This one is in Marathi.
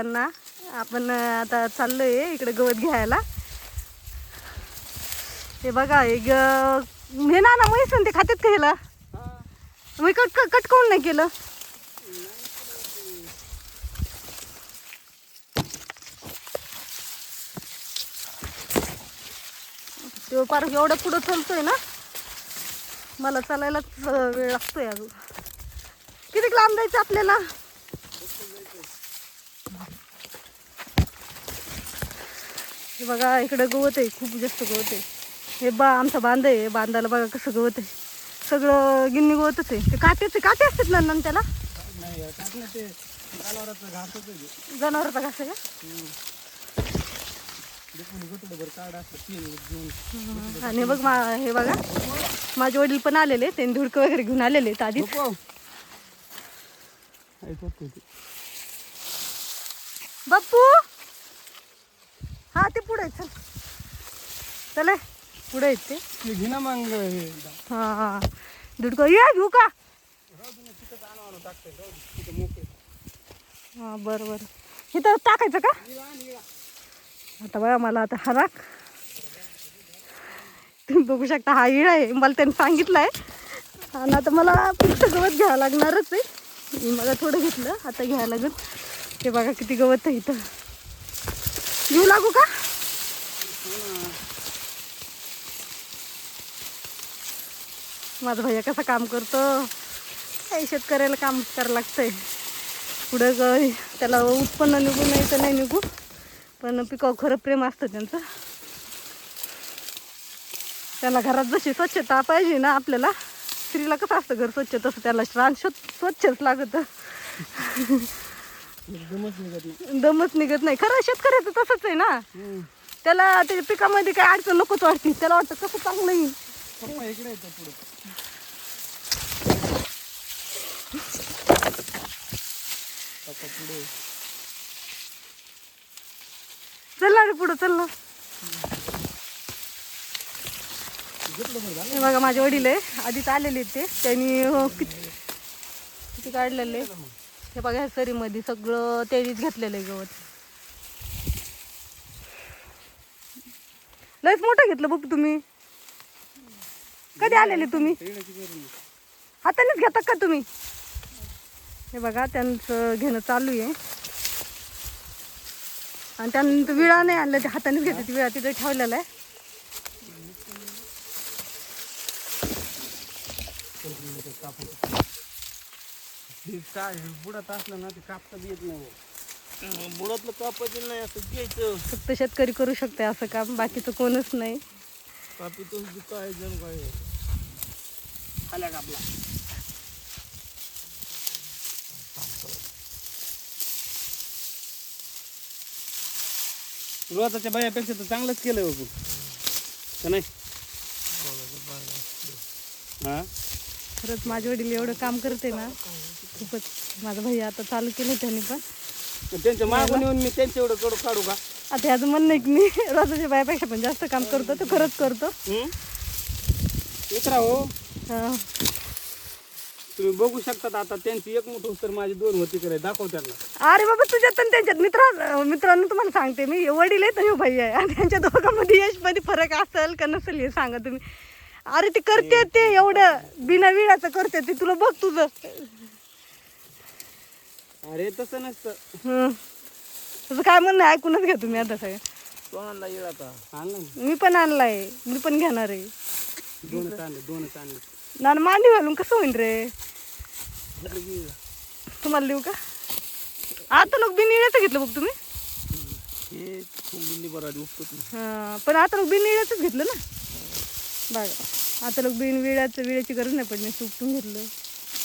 सर्वांना. आपण आता चाललोय इकडे गवत घ्यायला. हे बघा एक हे ना म्हैस ते खात्यात का ह्याला मग कट कोण नाही केलं. तो पार एवढं पुढं चालतोय ना, मला चालायलाच वेळ लागतोय. अजून किती लांब जायचं आपल्याला. हे बघा इकडं गवत आहे, खूप जास्त गवत आहे. हे आमचा बांध आहे, बांधाला बघा कसं गवत आहे. सगळं गिन्नी गवतच आहे. ते काटे असतात ना त्याला. जनावराचा घास आहे का. आणि बघ हे बघा माझे वडील पण आलेले, त्यांनी धुडकं वगैरे घेऊन आलेले आधी. बाप्पू हा ते पुढे चल चले पुढे आहेत ते. घे ना मग. हा धुडकं ये घेऊ का. हा बरं बरं इथं टाकायचं का. आता बघा मला आता हा राख तुम्ही बघू शकता. हा इळा आहे, मला त्यांनी सांगितलंय. आणि आता मला फक्त गवत घ्यावं लागणारच आहे. मी मला थोडं घेतलं, आता घ्यायला लागेल. ते बघा किती गवत आहे इथं. घेऊ लागू का. माझा भैया कसं काम करतो. काही शेतकऱ्याला काम करायला लागतंय. पुढं त्याला उत्पन्न निघू नाही तर नाही निघू, पण पिकावर खरं प्रेम असतं त्यांचं. त्याला घरात जशी स्वच्छता पाहिजे ना, आपल्याला स्त्रीला कसं असतं घर स्वच्छ, तसं त्याला रान स्वच्छच लागत. दमच निघत नाही. खरं शेतकऱ्याचं तसंच आहे ना. त्याला त्याच्या पिकामध्ये काही अडचण नकोच वाटते. त्याला वाटतं कसं चांगलं येईल. चल ना रे पुढं चल ना. हे बघा माझे वडील आहे, आधीच आलेले ते. त्यांनी किती काढलेले. हे बघा ह्या सरीमध्ये सगळं त्यांनीच घेतलेलं आहे गवत. लयच मोठं घेतलं बघ तुम्ही. कधी आलेले तुम्ही. हातानेच घेता का तुम्ही. हे बघा त्यांचं घेणं चालू आहे. आणि त्यानंतर विळा नाही आणलं, ते हातानेच घेते. ती विळा तिथे ठेवलेला आहे. बुडात असलं ना ते कापता येत नाही. बुडातलं कापायचं नाही, असं घ्यायचं. फक्त शेतकरी करू शकते असं काम, बाकीचं कोणच नाही. कापितो काय जण काय खाल्या कापला. सुरुवाताच्या बायापेक्षा तर चांगलंच केलंय बघू का नाही. हा खरंच माझे वडील एवढं काम करते ना, खूपच. माझा भैया आता चालू केलं त्यांनी पण. त्यांच्या मागून येऊन मी त्यांच्या एवढं काढू का. आता ह्याचं म्हणणं आहे की मी रोजाच्या बायापेक्षा पण जास्त काम करतो. तो खरंच करतो. उतरा हो. हा तुम्ही बघू शकता. आता त्यांची एक मोठ तर माझी दोन होती करे दाखव त्यांना. अरे बाबा तुझ्यात आणि त्यांच्यात मित्रांनो तुम्हाला सांगते मी, वडील आहेत आणि भैया आहे. आणि त्यांच्या दोघांमध्ये यशमध्ये फरक असेल का नसेल हे सांगा तुम्ही. अरे ते करते ते एवढं बिना विळाचं करते ते. तुला बघ तुझं. अरे तसं नसतं. तुझं काय म्हणणं आहे ऐकूनच घ्या तुम्ही. आता सगळं तो आणला येळ आता आणला मी पण आणलाय, मी पण घेणार आहे. दोनच आणले. ना मांडी घालून कसं होईल रे. तुम्हाला देऊ का. आता लोक बिनविळ्याचं घेतलं बघ तुम्ही. हा पण आता लोक बिनविळ्याचंच घेतलं ना. बघा आता लोक बिनविळ्याची गरज नाही पडली, उपटून घेतलं.